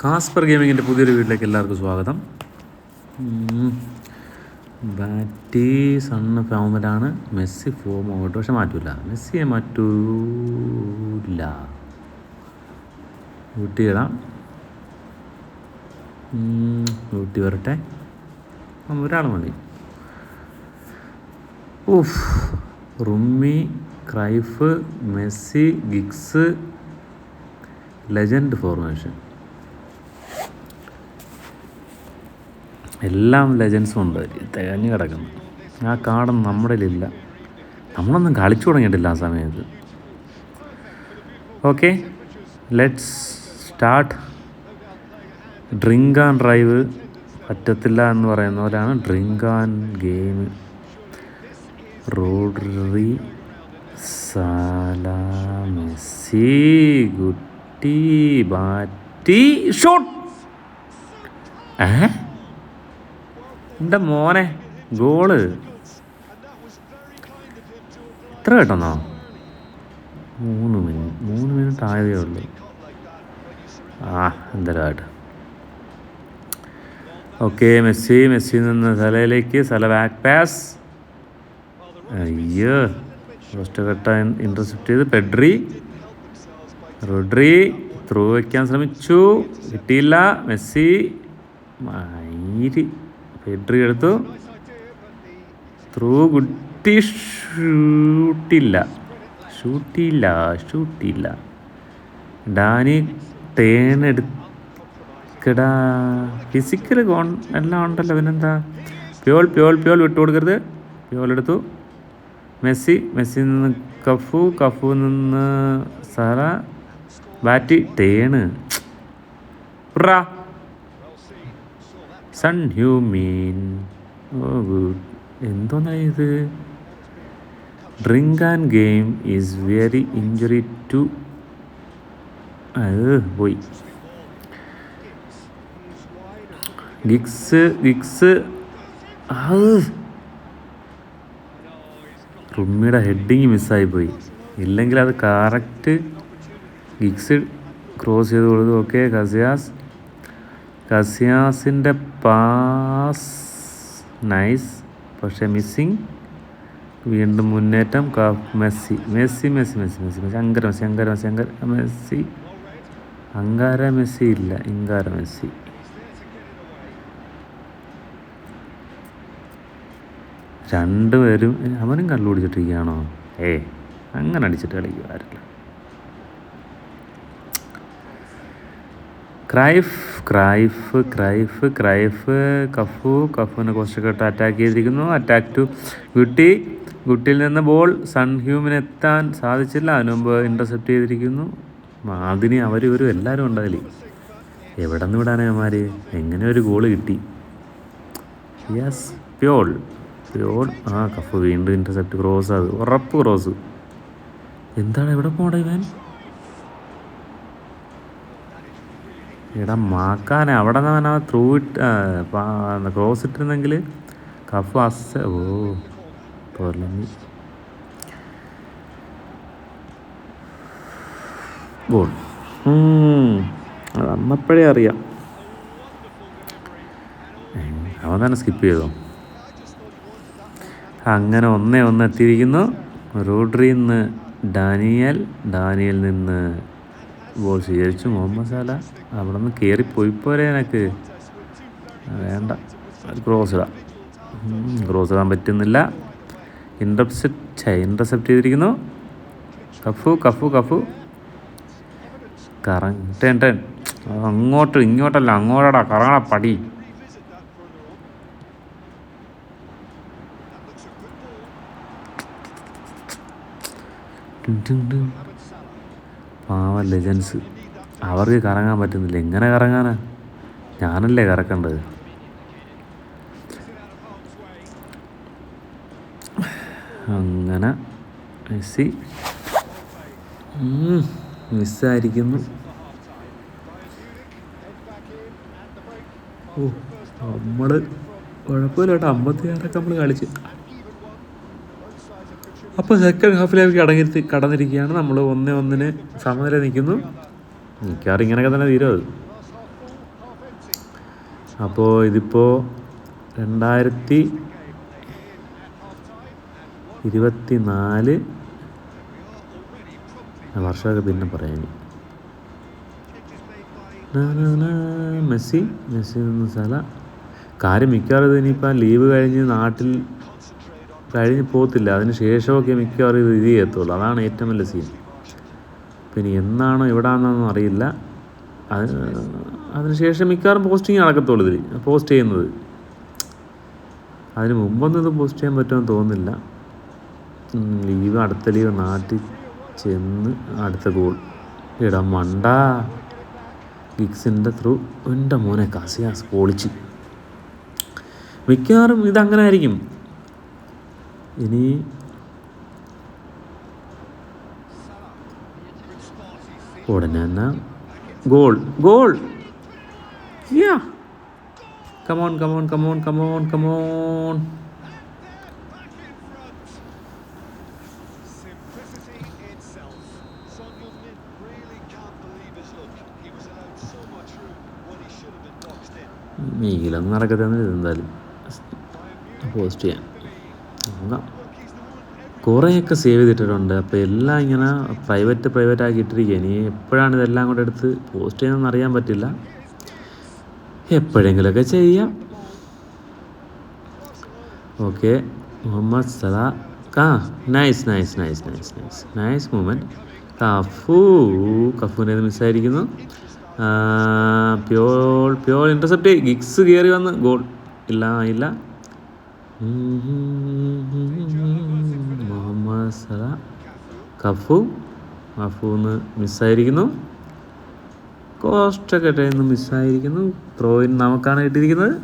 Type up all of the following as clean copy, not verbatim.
Casper ഗെയിമിങ്ങിൻ്റെ പുതിയൊരു വീട്ടിലേക്ക് എല്ലാവർക്കും സ്വാഗതം. ബാറ്റി സണ്ണ് ഫോമിലാണ്. മെസ്സി ഫോം ആവട്ടെ, പക്ഷെ മാറ്റൂല. മെസ്സിയെ മാറ്റൂല. ഊട്ടിയിടാം, ഊട്ടി വരട്ടെ. ഒരാൾ മതി. റുമ്മി, Cruyff, Messi, Giggs, legend formation. എല്ലാം ലെജൻസും ഉണ്ട്, തികഞ്ഞു കിടക്കുന്നു. ആ കാർഡൊന്നും നമ്മുടെ ഇല്ല. നമ്മളൊന്നും കളിച്ചു തുടങ്ങിയിട്ടില്ല ആ സമയത്ത്. Okay, let's start. Drink and drive പറ്റത്തില്ല എന്ന് പറയുന്ന പോലെയാണ് drink and game. Rodri, Salah, Messi, Guti, ബാറ്റി, ഷോട്ട്. എൻ്റെ മോനെ, ഗോള് എത്ര കേട്ടെന്നോ? 3 മിനിറ്റ് ആയതേ ഉള്ളൂ. എന്തരായിട്ട്. ഓക്കെ, മെസ്സിയിൽ നിന്ന് സലയിലേക്ക്. സല ബാക്ക് പാസ്. അയ്യോ, ഫസ്റ്റ് കട്ട ഇൻ്റർസെപ്റ്റ് ചെയ്ത്. പെഡ്രി, റോഡ്രി ത്രൂ വയ്ക്കാൻ ശ്രമിച്ചു, കിട്ടിയില്ല. മെസ്സി പെഡ്രി എടുത്തു. ത്രൂ കുട്ടി. ഷൂട്ടില്ല. ഡാനി തേനെടുക്കടാ. ഫിസിക്കൽ എല്ലാം ഉണ്ടല്ലോ, പിന്നെന്താ. പ്യോൾ വിട്ടു കൊടുക്കരുത്. പ്യോൾ എടുത്തു. മെസ്സി നിന്ന് കഫു നിന്ന് സാറ. ബാറ്റി തേണ്. സൺ ഹ്യൂമിൻ. ഗുഡ്. എന്തോന്നാ ഇത്? Drink and game is very injury too. പോയി. ഗിഗ്സ്. റുമ്മിയുടെ ഹെഡിങ് മിസ്സായിപ്പോയി. ഇല്ലെങ്കിൽ അത് കറക്റ്റ് ഗിഗ്സ് ക്രോസ് ചെയ്ത് കൊടുത്തു. ഓക്കെ, കസിയാസിൻ്റെ പാസ് നൈസ്, പക്ഷേ മിസ്സിങ്. വീണ്ടും മുന്നേറ്റം. മെസ്സി. അങ്കാര മെസ്സി ഇല്ല, ഇങ്കാര മെസ്സി. രണ്ടുപേരും അവനും കള്ളു പിടിച്ചിട്ടിരിക്കുകയാണോ? അങ്ങനെ അടിച്ചിട്ട് കളിക്കുമാരില്ല. ക്രൈഫ്. കഫുവിനെ കുറച്ചൊക്കെ അറ്റാക്ക് ചെയ്തിരിക്കുന്നു. അറ്റാക്ക് ടു ഗുട്ടിയിൽ നിന്ന് ബോൾ സൺ ഹ്യൂമിന് എത്താൻ സാധിച്ചില്ല. അതിനു മുമ്പ് ഇൻ്റർസെപ്റ്റ് ചെയ്തിരിക്കുന്നു. അതിന് അവരും എല്ലാവരും ഉണ്ടതിൽ. എവിടെ നിന്ന് വിടാനമാർ? എങ്ങനെ ഒരു ഗോള് കിട്ടി? യെസ്, പ്യോൾ. കഫ് വീണ്ടും ഇൻ്റർസെപ്റ്റ്. ക്രോസ്, അത് ഉറപ്പ് ക്രോസ്. എന്താണ് എവിടെ പോകണ്ട ഇവൻ? മാക്കാനെ അവിടെ നിന്ന് ത്രൂ ക്രോസ് ഇട്ടിരുന്നെങ്കിൽ കഫ് ഗോൾ. അത് അന്നപ്പോഴേ അറിയാം. അവൻ തന്നെ സ്കിപ്പ് ചെയ്തോ? അങ്ങനെ 1-1 എത്തിയിരിക്കുന്നു. റോഡ്രിയിൽ നിന്ന് ഡാനിയൽ നിന്ന് ബോൾ സ്വീകരിച്ചു. മുഹമ്മദ് സാല അവിടെ നിന്ന് കയറിപ്പോയിപ്പോരെ. എനിക്ക് വേണ്ട, ക്രോസ് ഇടാൻ പറ്റുന്നില്ല. ഇൻ്റർസെപ്റ്റ് ചെയ്തിരിക്കുന്നു. Cafu turn. ഇങ്ങോട്ടല്ല, അങ്ങോട്ടാ കറങ്ങണ പടി. ലെജൻസ്. അവർക്ക് കറങ്ങാൻ പറ്റുന്നില്ല. എങ്ങനെ കറങ്ങാനാ? ഞാനല്ലേ കറക്കേണ്ടത്. അങ്ങനെ മെസ്സി മിസ്സായിരിക്കുന്നു. നമ്മൾ കുഴപ്പമില്ല കേട്ടോ. 56 നമ്മൾ കളിച്ച്. അപ്പോൾ സെക്കൻഡ് ഹാഫിലേക്ക് കടന്നിരിക്കുകയാണ്. നമ്മൾ 1-1 സമനില നിൽക്കുന്നു. മിക്കവാറും ഇങ്ങനെയൊക്കെ തന്നെ തീരും അത്. അപ്പോൾ ഇതിപ്പോൾ 2024 വർഷമൊക്കെ പിന്നെ പറയാം. മെസ്സി നിന്ന് സ്ഥല കാര്യം മിക്കവാറും ഇനിയിപ്പോൾ ലീവ് കഴിഞ്ഞ് നാട്ടിൽ കഴിഞ്ഞ് പോകത്തില്ല, അതിന് ശേഷമൊക്കെ മിക്കവാറും ഇത് ചെയ്യത്തുള്ളൂ. അതാണ് ഏറ്റവും വലിയ സീൻ. പിന്നെ എന്നാണോ എവിടാണെന്നൊന്നും അറിയില്ല. അതിനുശേഷം മിക്കവാറും പോസ്റ്റിങ് നടക്കത്തുള്ളൂ. ഇതിൽ പോസ്റ്റ് ചെയ്യുന്നത് അതിന് മുമ്പൊന്നും ഇത് പോസ്റ്റ് ചെയ്യാൻ പറ്റുമെന്ന് തോന്നുന്നില്ല. അടുത്ത ലീവ് നാട്ടിൽ ചെന്ന് അടുത്ത ഗോൾ ഇടാൻ മണ്ട ഗിഗ്സിൻ്റെ ത്രൂ. എൻ്റെ മോനെ കാസിയാസ് പൊളിച്ച്. മിക്കവാറും ഇതങ്ങനെ ആയിരിക്കും. ഇനി ഉടനെ തന്നെ ഗോൾ. കമോൺ. മീലൊന്നും നടക്കത്തെന്ന് എന്തായാലും പോസ്റ്റ് ചെയ്യാം നോക്കാം. കുറേയൊക്കെ സേവ് ചെയ്തിട്ടുണ്ട്. അപ്പോൾ എല്ലാം ഇങ്ങനെ പ്രൈവറ്റ് ആക്കി ഇട്ടിരിക്കുക. ഇനി എപ്പോഴാണ് ഇതെല്ലാം കൂടെ എടുത്ത് പോസ്റ്റ് ചെയ്യുന്നതെന്ന് അറിയാൻ പറ്റില്ല. എപ്പോഴെങ്കിലുമൊക്കെ ചെയ്യാം. Okay, Mohamed Salah. Nice movement. കഫുവിനെ മിസ്സായിരിക്കുന്നു. Puyol intercept. ഗിഗ്സ് കയറി വന്ന് ഗോൾ. ഇല്ല. Mohamed Salah. കഫൂന്ന് മിസ്സായിരിക്കുന്നു. കോസ്റ്റൊക്കെ മിസ്സായിരിക്കുന്നു. ത്രോയിൻ നമുക്കാണ് കിട്ടിയിരിക്കുന്നത്.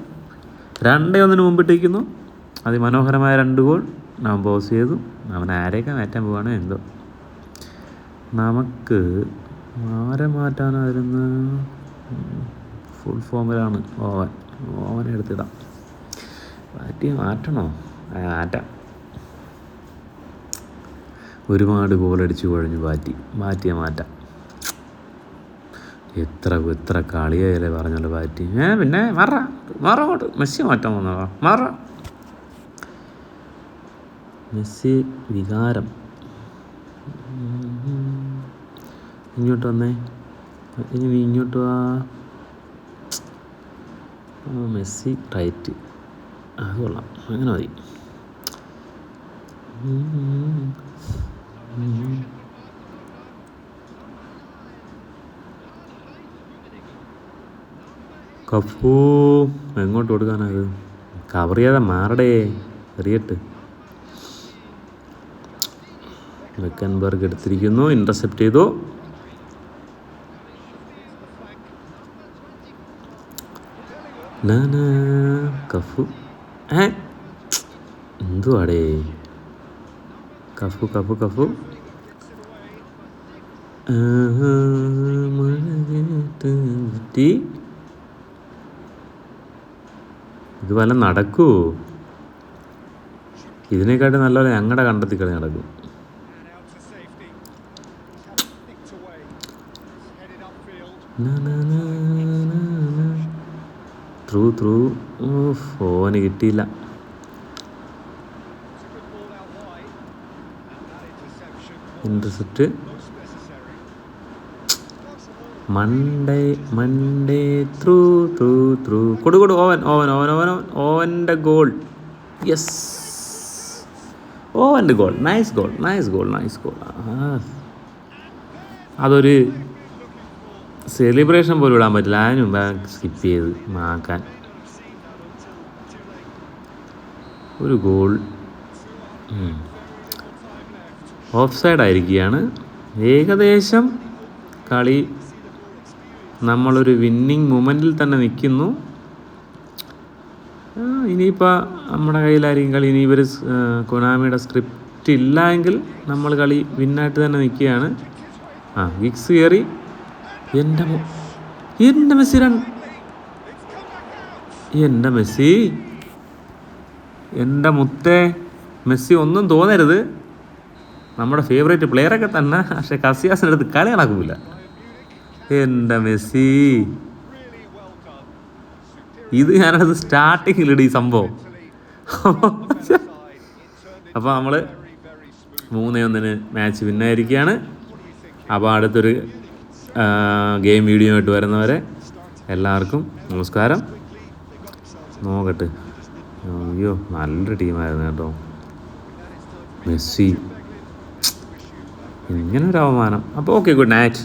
2-1 മുമ്പിട്ടിരിക്കുന്നു. അതിമനോഹരമായ 2 ഗോൾ നാം പോസ് ചെയ്തു. അവൻ ആരെയൊക്കെ മാറ്റാൻ പോവാണ് എന്തോ. നമുക്ക് ആരെ മാറ്റാനായിരുന്നു? ഫുൾ ഫോമിലാണ് ഓവനെ എടുത്തിടാം. മാറ്റണോ? മാറ്റാം. ഒരുപാട് ഗോളടിച്ച് കുഴഞ്ഞു മാറ്റാം. എത്ര കളിയായാലേ പറഞ്ഞല്ലോ ബാറ്റി. പിന്നെ മാറോട്ട് മെസ്സി മാറ്റാൻ വന്നോ? മെസ്സി വികാരം. ഇങ്ങോട്ട് വന്നേ. ഇങ്ങോട്ട് വാ. Messi right. അത് കൊള്ളാം, അങ്ങനെ മതി. കഫൂ എങ്ങോട്ട് കൊടുക്കാനത്? കവർ ചെയ്യാതെ മാറടേ, എറിയട്ട്. വെക്കൻബർഗ് എടുത്തിരിക്കുന്നു. ഇൻ്റർസെപ്റ്റ് ചെയ്തു. കഫു എന്തുവാടേ? കഫു ഇത് വല്ല നടക്കൂ? ഇതിനെക്കാട്ട് നല്ലപോലെ ഞങ്ങളുടെ കണ്ടെത്തി കളി നടക്കും. ത്രൂ ഫോന് കിട്ടിയില്ല. ഇൻ്റർസെപ്റ്റ്. മൺഡേ ത്രൂ കൊടു. ഓവൻ്റെ ഗോൾ. യെസ്, ഓവൻ്റെ ഗോൾ. Nice goal. അതൊരു സെലിബ്രേഷൻ പോലും ഇടാൻ പറ്റില്ല. അതിന് മുമ്പ് സ്കിപ്പ് ചെയ്ത് മാക്കാൻ. ഒരു ഗോൾ ഓഫ് സൈഡ് ആയിരിക്കുകയാണ്. ഏകദേശം കളി നമ്മളൊരു വിന്നിങ് മൊമെൻറ്റിൽ തന്നെ നിൽക്കുന്നു. ഇനിയിപ്പോൾ നമ്മുടെ കയ്യിലായിരിക്കും കളി. ഇനി ഇവർ കൊനാമിയുടെ സ്ക്രിപ്റ്റ് ഇല്ല എങ്കിൽ നമ്മൾ കളി വിന്നായിട്ട് തന്നെ നിൽക്കുകയാണ്. ഗിഗ്സ് കയറി. എൻ്റെ മെസ്സി എൻ്റെ മുത്തേ. മെസ്സി ഒന്നും തോന്നരുത്, നമ്മുടെ ഫേവറേറ്റ് പ്ലെയറൊക്കെ തന്നെ. പക്ഷെ കസിയാസിൻ്റെ അടുത്ത് കളി നടക്കില്ല. എൻ്റെ മെസ്സി ഇത് ഞാനത് സ്റ്റാർട്ടിങ്ങിലിട് ഈ സംഭവം. അപ്പോൾ നമ്മൾ 3-1 മാച്ച് വിന്നായിരിക്കുകയാണ്. അപ്പോൾ അടുത്തൊരു ഗെയിം വീഡിയോ ആയിട്ട് വരുന്നവരെ എല്ലാവർക്കും നമസ്കാരം. നോക്കട്ടെ, അയ്യോ നല്ലൊരു ടീമായിരുന്നു കേട്ടോ. മെസ്സി, ഇങ്ങനൊരു അവമാനം. അപ്പോൾ ഓക്കെ, ഗുഡ് നൈറ്റ്.